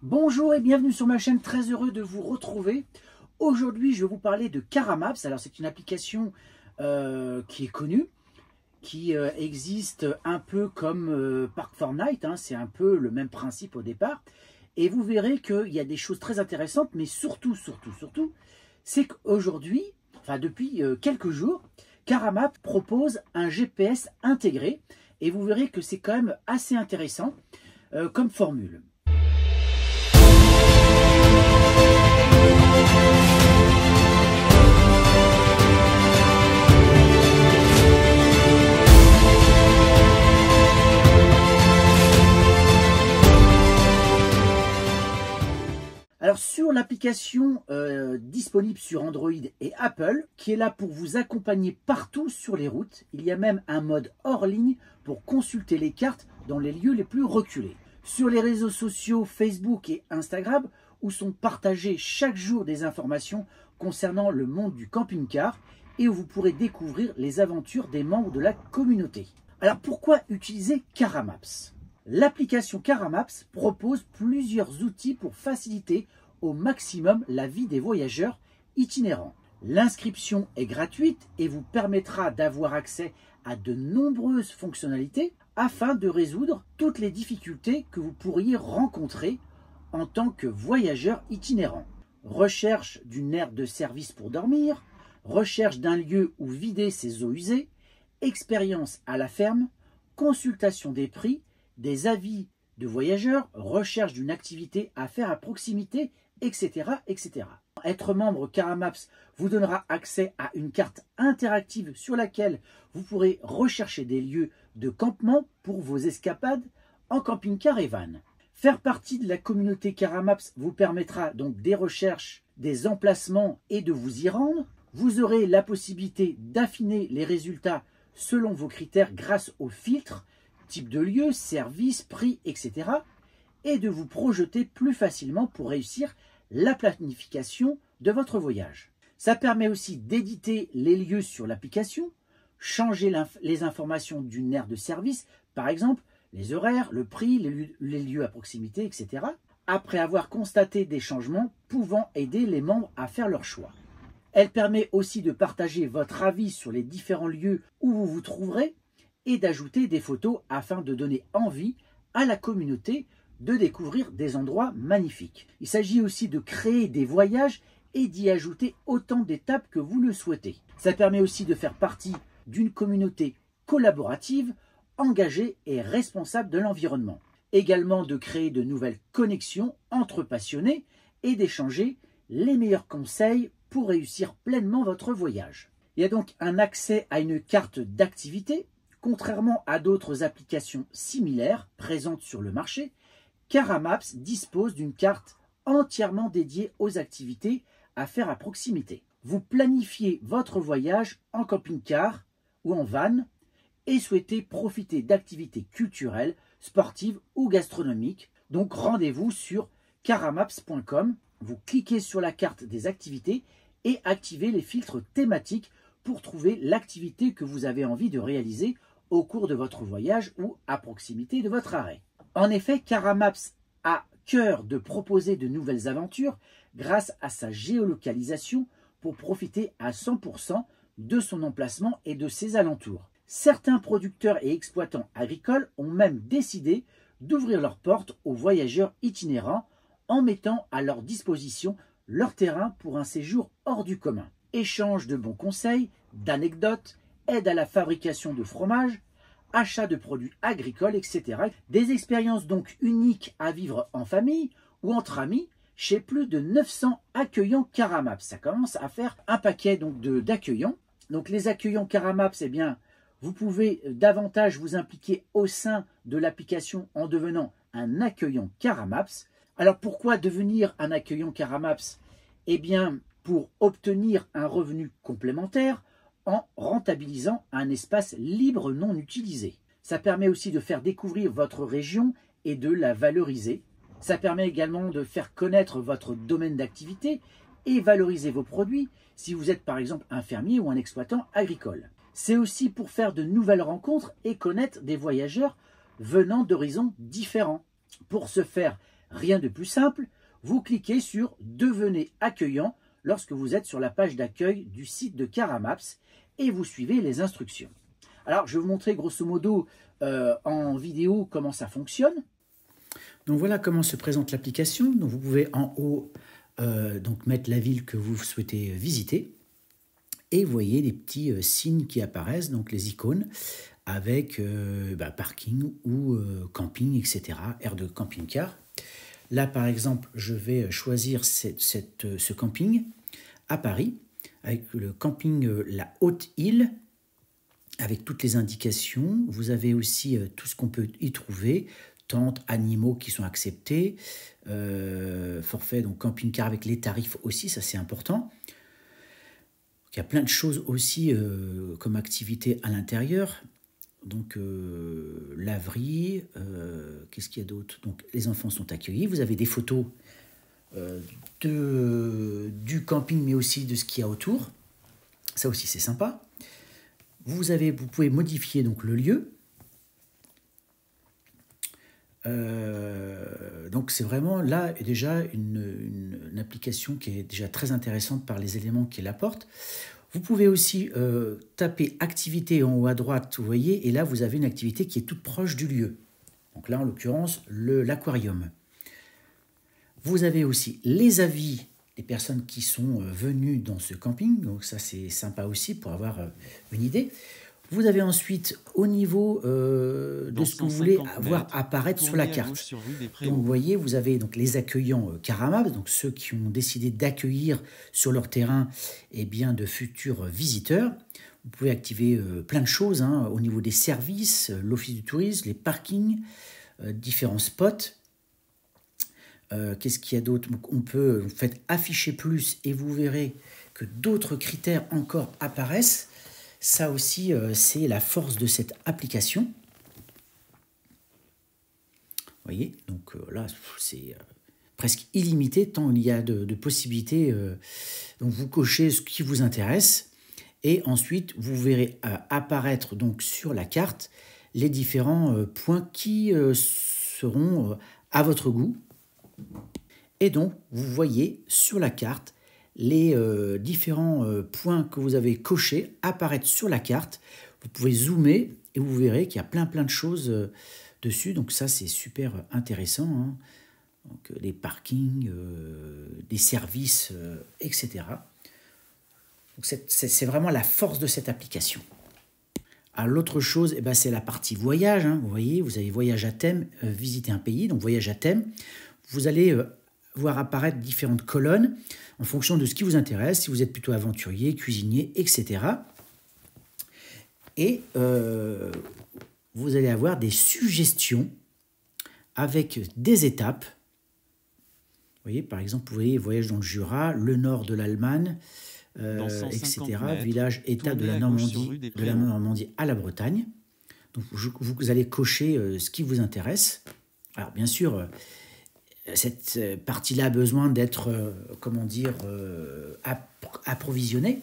Bonjour et bienvenue sur ma chaîne, très heureux de vous retrouver. Aujourd'hui, je vais vous parler de Caramaps. Alors, c'est une application qui est connue, qui existe un peu comme Park Fortnite, hein, c'est un peu le même principe au départ. Et vous verrez qu'il y a des choses très intéressantes, mais surtout, c'est qu'aujourd'hui, enfin depuis quelques jours, Caramaps propose un GPS intégré. Et vous verrez que c'est quand même assez intéressant comme formule. Alors sur l'application disponible sur Android et Apple, qui est là pour vous accompagner partout sur les routes, il y a même un mode hors ligne pour consulter les cartes dans les lieux les plus reculés. Sur les réseaux sociaux Facebook et Instagram, où sont partagées chaque jour des informations concernant le monde du camping-car et où vous pourrez découvrir les aventures des membres de la communauté. Alors pourquoi utiliser Caramaps ? L'application Caramaps propose plusieurs outils pour faciliter au maximum la vie des voyageurs itinérants. L'inscription est gratuite et vous permettra d'avoir accès à de nombreuses fonctionnalités afin de résoudre toutes les difficultés que vous pourriez rencontrer en tant que voyageur itinérant. Recherche d'une aire de service pour dormir, recherche d'un lieu où vider ses eaux usées, expérience à la ferme, consultation des prix, des avis de voyageurs, recherche d'une activité à faire à proximité, etc., etc. Être membre Caramaps vous donnera accès à une carte interactive sur laquelle vous pourrez rechercher des lieux de campement pour vos escapades en camping-car et van. Faire partie de la communauté Caramaps vous permettra donc des recherches, des emplacements et de vous y rendre. Vous aurez la possibilité d'affiner les résultats selon vos critères grâce aux filtres, type de lieu, service, prix, etc. et de vous projeter plus facilement pour réussir la planification de votre voyage. Ça permet aussi d'éditer les lieux sur l'application, changer les informations d'une aire de service, par exemple les horaires, le prix, les lieux à proximité, etc. après avoir constaté des changements pouvant aider les membres à faire leur choix. Elle permet aussi de partager votre avis sur les différents lieux où vous vous trouverez et d'ajouter des photos afin de donner envie à la communauté de découvrir des endroits magnifiques. Il s'agit aussi de créer des voyages et d'y ajouter autant d'étapes que vous le souhaitez. Ça permet aussi de faire partie d'une communauté collaborative, engagée et responsable de l'environnement. Également de créer de nouvelles connexions entre passionnés et d'échanger les meilleurs conseils pour réussir pleinement votre voyage. Il y a donc un accès à une carte d'activité. Contrairement à d'autres applications similaires présentes sur le marché, Caramaps dispose d'une carte entièrement dédiée aux activités à faire à proximité. Vous planifiez votre voyage en camping-car ou en van et souhaitez profiter d'activités culturelles, sportives ou gastronomiques. Donc rendez-vous sur caramaps.com, vous cliquez sur la carte des activités et activez les filtres thématiques pour trouver l'activité que vous avez envie de réaliser au cours de votre voyage ou à proximité de votre arrêt. En effet, Caramaps a cœur de proposer de nouvelles aventures grâce à sa géolocalisation pour profiter à 100% de son emplacement et de ses alentours. Certains producteurs et exploitants agricoles ont même décidé d'ouvrir leurs portes aux voyageurs itinérants en mettant à leur disposition leur terrain pour un séjour hors du commun. Échange de bons conseils, d'anecdotes, aide à la fabrication de fromage, achat de produits agricoles, etc. Des expériences donc uniques à vivre en famille ou entre amis chez plus de 900 accueillants Caramaps. Ça commence à faire un paquet d'accueillants. Donc les accueillants Caramaps, eh bien, vous pouvez davantage vous impliquer au sein de l'application en devenant un accueillant Caramaps. Alors pourquoi devenir un accueillant Caramaps? Eh bien, pour obtenir un revenu complémentaire en rentabilisant un espace libre non utilisé. Ça permet aussi de faire découvrir votre région et de la valoriser. Ça permet également de faire connaître votre domaine d'activité et valoriser vos produits si vous êtes par exemple un fermier ou un exploitant agricole. C'est aussi pour faire de nouvelles rencontres et connaître des voyageurs venant d'horizons différents. Pour ce faire, Rien de plus simple, vous cliquez sur « Devenez accueillant » lorsque vous êtes sur la page d'accueil du site de Caramaps et vous suivez les instructions. Alors, je vais vous montrer grosso modo en vidéo comment ça fonctionne. Donc voilà comment se présente l'application. Donc vous pouvez en haut donc mettre la ville que vous souhaitez visiter. Et vous voyez les petits signes qui apparaissent, donc les icônes, avec parking ou camping, etc., aire de camping-car. Là, par exemple, je vais choisir ce camping à Paris, avec le camping La Haute-Île, avec toutes les indications. Vous avez aussi tout ce qu'on peut y trouver, tentes, animaux qui sont acceptés, forfait, donc camping-car avec les tarifs aussi, ça c'est important. Il y a plein de choses aussi comme activité à l'intérieur. Donc, laverie, qu'est-ce qu'il y a d'autre? Donc, les enfants sont accueillis. Vous avez des photos du camping, mais aussi de ce qu'il y a autour. Ça aussi, c'est sympa. Vous pouvez modifier donc, le lieu. Donc, c'est vraiment là déjà une application qui est déjà très intéressante par les éléments qu'elle apporte. Vous pouvez aussi taper activité en haut à droite, vous voyez, et là vous avez une activité qui est toute proche du lieu. Donc là, en l'occurrence, l'aquarium. Vous avez aussi les avis des personnes qui sont venues dans ce camping, donc ça c'est sympa aussi pour avoir une idée. Vous avez ensuite, au niveau de ce que vous voulez voir apparaître sur la carte. Donc, vous voyez, vous avez donc les accueillants Caramaps, donc ceux qui ont décidé d'accueillir sur leur terrain de futurs visiteurs. Vous pouvez activer plein de choses au niveau des services, l'office du tourisme, les parkings, différents spots. Qu'est-ce qu'il y a d'autre? Vous faites afficher plus et vous verrez que d'autres critères encore apparaissent. Ça aussi, c'est la force de cette application. Vous voyez, donc là, c'est presque illimité tant il y a de possibilités. Donc, vous cochez ce qui vous intéresse et ensuite, vous verrez apparaître donc sur la carte les différents points qui seront à votre goût. Et donc, vous voyez sur la carte les différents points que vous avez cochés apparaître sur la carte. Vous pouvez zoomer et vous verrez qu'il y a plein de choses dessus. Donc ça, c'est super intéressant. Donc, les parkings, des services, etc. Donc c'est vraiment la force de cette application. Alors l'autre chose, c'est la partie voyage. Vous voyez, vous avez voyage à thème, visiter un pays, donc voyage à thème. Vous allez voir apparaître différentes colonnes en fonction de ce qui vous intéresse, si vous êtes plutôt aventurier, cuisinier, etc. Et vous allez avoir des suggestions avec des étapes. Vous voyez, par exemple, vous voyez voyage dans le Jura, le nord de l'Allemagne, etc. Village, étape de la Normandie à la Bretagne. Donc vous allez cocher ce qui vous intéresse. Alors bien sûr, cette partie-là a besoin d'être, approvisionnée.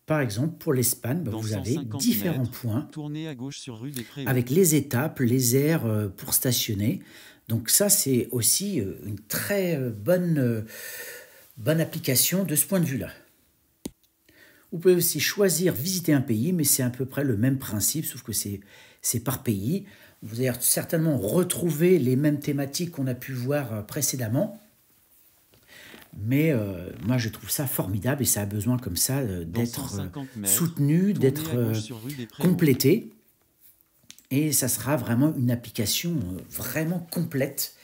Par exemple, pour l'Espagne, vous avez différents points avec les étapes, les aires pour stationner. Donc ça, c'est aussi une très bonne application de ce point de vue-là. Vous pouvez aussi choisir visiter un pays, mais c'est à peu près le même principe, sauf que c'est par pays. Vous allez certainement retrouver les mêmes thématiques qu'on a pu voir précédemment. Mais moi, je trouve ça formidable et ça a besoin comme ça d'être soutenu, d'être complété. Et ça sera vraiment une application vraiment complète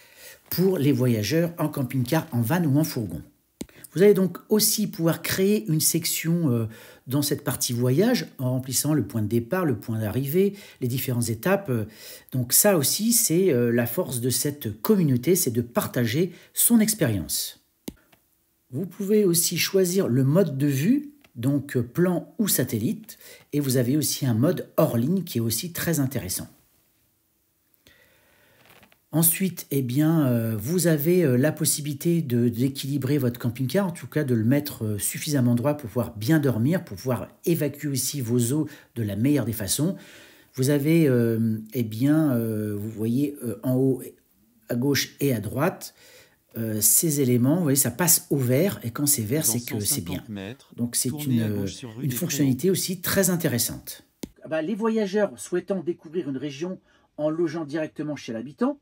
pour les voyageurs en camping-car, en van ou en fourgon. Vous allez donc aussi pouvoir créer une section dans cette partie voyage en remplissant le point de départ, le point d'arrivée, les différentes étapes. Donc ça aussi, c'est la force de cette communauté, c'est de partager son expérience. Vous pouvez aussi choisir le mode de vue, donc plan ou satellite, et vous avez aussi un mode hors ligne qui est aussi très intéressant. Ensuite, vous avez la possibilité d'équilibrer votre camping-car, en tout cas de le mettre suffisamment droit pour pouvoir bien dormir, pour pouvoir évacuer aussi vos eaux de la meilleure des façons. Vous avez, vous voyez en haut, à gauche et à droite, ces éléments, vous voyez, ça passe au vert, et quand c'est vert, c'est que c'est bien. Donc c'est une fonctionnalité aussi très intéressante. Les voyageurs souhaitant découvrir une région en logeant directement chez l'habitant,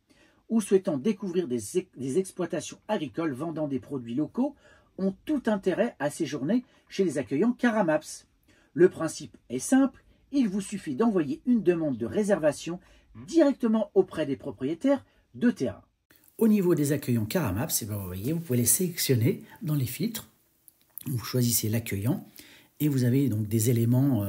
ou souhaitant découvrir des exploitations agricoles vendant des produits locaux, ont tout intérêt à séjourner chez les accueillants Caramaps. Le principe est simple, il vous suffit d'envoyer une demande de réservation directement auprès des propriétaires de terrain. Au niveau des accueillants Caramaps, vous voyez, vous pouvez les sélectionner dans les filtres. Vous choisissez l'accueillant et vous avez donc des éléments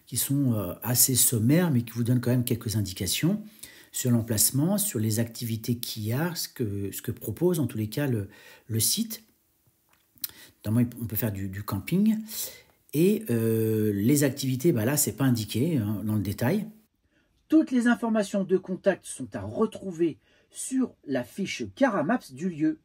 qui sont assez sommaires, mais qui vous donnent quand même quelques indications sur l'emplacement, sur les activités qu'il y a, ce que propose en tous les cas le site. Notamment, on peut faire du camping. Et les activités, là, ce n'est pas indiqué dans le détail. Toutes les informations de contact sont à retrouver sur la fiche Caramaps du lieu.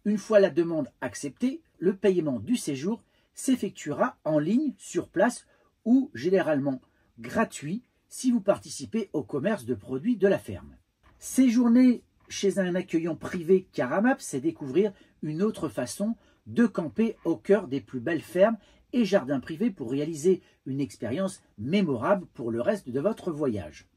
Une fois la demande acceptée, le paiement du séjour s'effectuera en ligne, sur place ou généralement gratuit si vous participez au commerce de produits de la ferme. Séjourner chez un accueillant privé Caramaps, c'est découvrir une autre façon de camper au cœur des plus belles fermes et jardins privés pour réaliser une expérience mémorable pour le reste de votre voyage.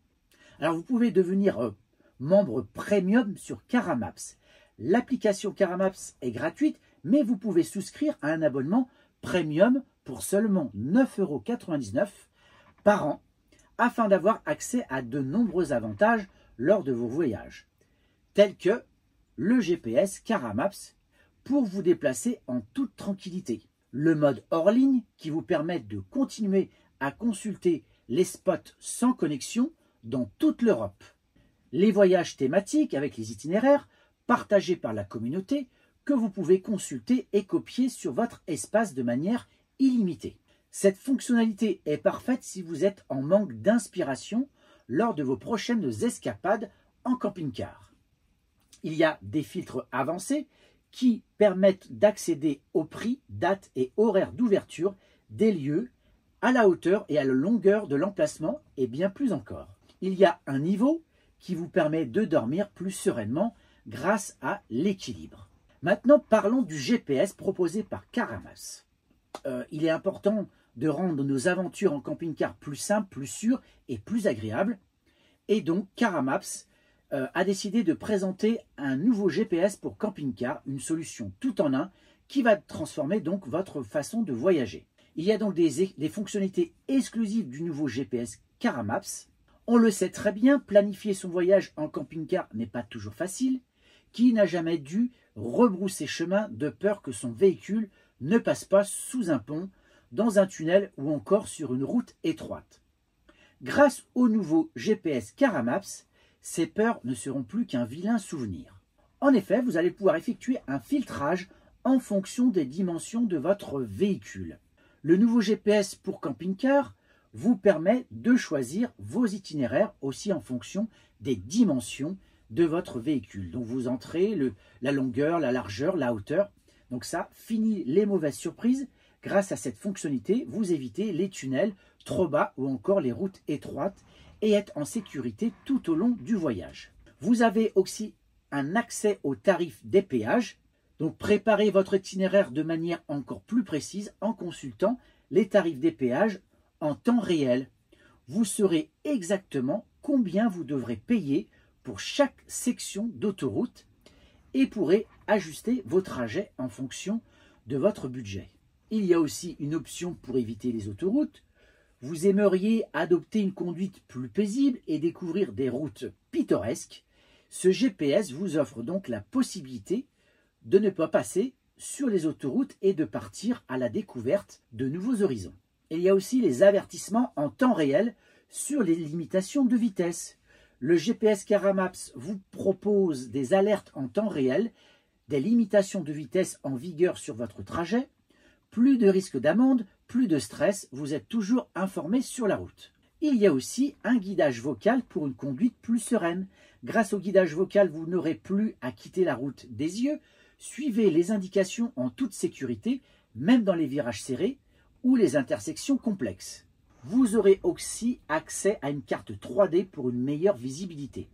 Alors vous pouvez devenir membre premium sur Caramaps. L'application Caramaps est gratuite, mais vous pouvez souscrire à un abonnement premium pour seulement 9,99 € par an afin d'avoir accès à de nombreux avantages lors de vos voyages, tels que le GPS Caramaps pour vous déplacer en toute tranquillité, le mode hors ligne qui vous permet de continuer à consulter les spots sans connexion dans toute l'Europe, les voyages thématiques avec les itinéraires partagés par la communauté que vous pouvez consulter et copier sur votre espace de manière illimitée. Cette fonctionnalité est parfaite si vous êtes en manque d'inspiration lors de vos prochaines escapades en camping-car. Il y a des filtres avancés qui permettent d'accéder aux prix, dates et horaires d'ouverture des lieux, à la hauteur et à la longueur de l'emplacement et bien plus encore. Il y a un niveau qui vous permet de dormir plus sereinement grâce à l'équilibre. Maintenant, parlons du GPS proposé par Caramaps. Il est important de rendre nos aventures en camping-car plus simples, plus sûres et plus agréables. Et donc, Caramaps a décidé de présenter un nouveau GPS pour camping-car, une solution tout en un qui va transformer donc votre façon de voyager. Il y a donc des fonctionnalités exclusives du nouveau GPS Caramaps. On le sait très bien, planifier son voyage en camping-car n'est pas toujours facile. Qui n'a jamais dû rebrousser chemin de peur que son véhicule ne passe pas sous un pont, dans un tunnel ou encore sur une route étroite. Grâce au nouveau GPS Caramaps, ces peurs ne seront plus qu'un vilain souvenir. En effet, vous allez pouvoir effectuer un filtrage en fonction des dimensions de votre véhicule. Le nouveau GPS pour camping-car vous permet de choisir vos itinéraires aussi en fonction des dimensions de votre véhicule. Donc vous entrez la longueur, la largeur, la hauteur. Donc ça, fini les mauvaises surprises. Grâce à cette fonctionnalité, vous évitez les tunnels trop bas ou encore les routes étroites et êtes en sécurité tout au long du voyage. Vous avez aussi un accès aux tarifs des péages. Donc préparez votre itinéraire de manière encore plus précise en consultant les tarifs des péages en temps réel. Vous saurez exactement combien vous devrez payer pour chaque section d'autoroute et pourrez ajuster vos trajets en fonction de votre budget. Il y a aussi une option pour éviter les autoroutes. Vous aimeriez adopter une conduite plus paisible et découvrir des routes pittoresques. Ce GPS vous offre donc la possibilité de ne pas passer sur les autoroutes et de partir à la découverte de nouveaux horizons. Il y a aussi les avertissements en temps réel sur les limitations de vitesse. Le GPS Caramaps vous propose des alertes en temps réel, des limitations de vitesse en vigueur sur votre trajet. Plus de risque d'amende, plus de stress, vous êtes toujours informé sur la route. Il y a aussi un guidage vocal pour une conduite plus sereine. Grâce au guidage vocal, vous n'aurez plus à quitter la route des yeux. Suivez les indications en toute sécurité, même dans les virages serrés ou les intersections complexes. Vous aurez aussi accès à une carte 3D pour une meilleure visibilité.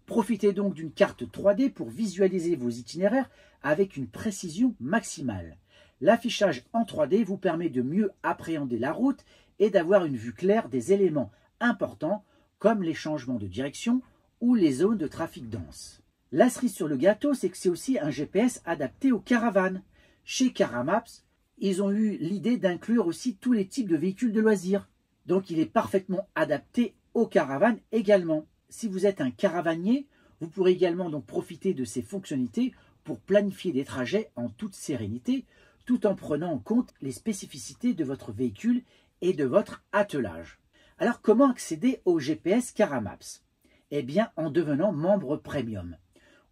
Profitez donc d'une carte 3D pour visualiser vos itinéraires avec une précision maximale. L'affichage en 3D vous permet de mieux appréhender la route et d'avoir une vue claire des éléments importants comme les changements de direction ou les zones de trafic dense. La cerise sur le gâteau, c'est que c'est aussi un GPS adapté aux caravanes. Chez Caramaps, ils ont eu l'idée d'inclure aussi tous les types de véhicules de loisirs. Donc il est parfaitement adapté aux caravanes également. Si vous êtes un caravanier, vous pourrez également donc profiter de ces fonctionnalités pour planifier des trajets en toute sérénité, tout en prenant en compte les spécificités de votre véhicule et de votre attelage. Alors comment accéder au GPS Caramaps? Eh bien en devenant membre premium.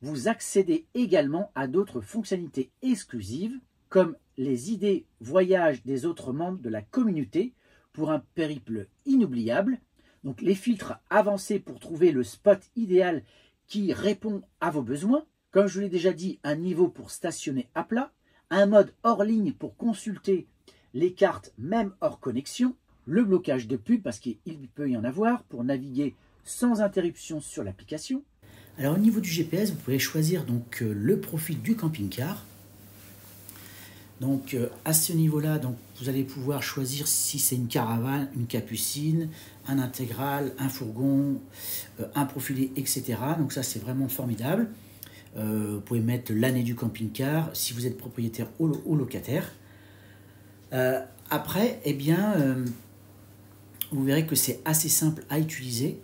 Vous accédez également à d'autres fonctionnalités exclusives comme les idées voyages des autres membres de la communauté pour un périple inoubliable. Donc les filtres avancés pour trouver le spot idéal qui répond à vos besoins. Comme je vous l'ai déjà dit, un niveau pour stationner à plat, un mode hors ligne pour consulter les cartes même hors connexion, le blocage de pub parce qu'il peut y en avoir pour naviguer sans interruption sur l'application. Alors au niveau du GPS, vous pouvez choisir donc le profil du camping-car. Donc à ce niveau-là, vous allez pouvoir choisir si c'est une caravane, une capucine, un intégral, un fourgon, un profilé, etc. Donc ça c'est vraiment formidable. Vous pouvez mettre l'année du camping-car si vous êtes propriétaire ou locataire. Après, eh bien, vous verrez que c'est assez simple à utiliser.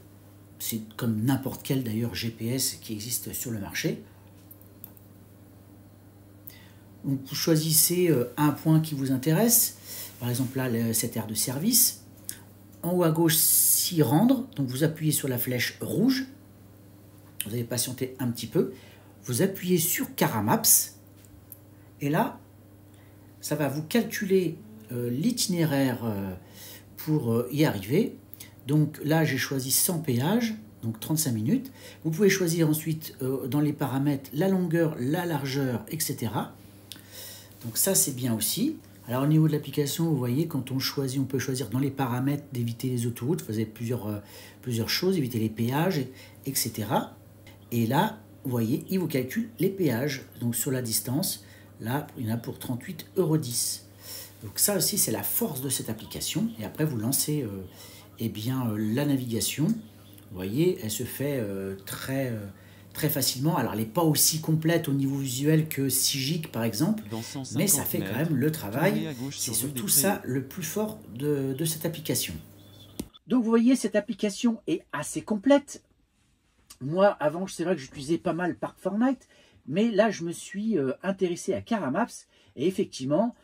C'est comme n'importe quel d'ailleurs GPS qui existe sur le marché. Donc vous choisissez un point qui vous intéresse, par exemple là cette aire de service. En haut à gauche, s'y rendre, donc vous appuyez sur la flèche rouge, vous allez patienter un petit peu, vous appuyez sur Caramaps, et là, ça va vous calculer l'itinéraire pour y arriver. Donc là, j'ai choisi sans péage, donc 35 minutes. Vous pouvez choisir ensuite dans les paramètres la longueur, la largeur, etc. Donc ça, c'est bien aussi. Alors au niveau de l'application, vous voyez, quand on choisit, on peut choisir dans les paramètres d'éviter les autoroutes. Vous avez plusieurs choses, éviter les péages, etc. Et là, vous voyez, il vous calcule les péages. Donc sur la distance, là, il y en a pour 38,10 €. Donc ça aussi, c'est la force de cette application. Et après, vous lancez la navigation. Vous voyez, elle se fait très facilement. Alors, elle n'est pas aussi complète au niveau visuel que Sigic, par exemple, mais ça fait quand même le travail. C'est surtout ça le plus fort de cette application. Donc, vous voyez, cette application est assez complète. Moi, avant, c'est vrai que j'utilisais pas mal Park Fortnite, mais là, je me suis intéressé à Caramaps. Et effectivement,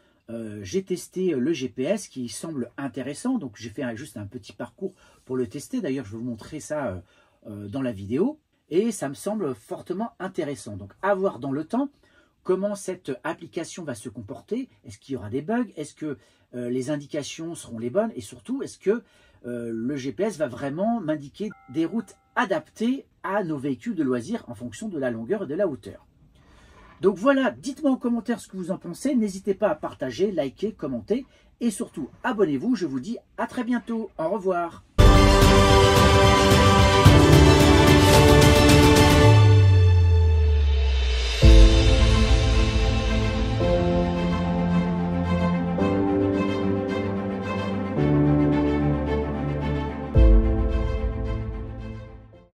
j'ai testé le GPS qui semble intéressant. Donc, j'ai fait juste un petit parcours pour le tester. D'ailleurs, je vais vous montrer ça dans la vidéo. Et ça me semble fortement intéressant. Donc, à voir dans le temps comment cette application va se comporter. Est-ce qu'il y aura des bugs? Est-ce que les indications seront les bonnes? Et surtout, est-ce que le GPS va vraiment m'indiquer des routes adaptées à nos véhicules de loisirs en fonction de la longueur et de la hauteur? Donc voilà, dites-moi en commentaire ce que vous en pensez. N'hésitez pas à partager, liker, commenter et surtout abonnez-vous. Je vous dis à très bientôt. Au revoir.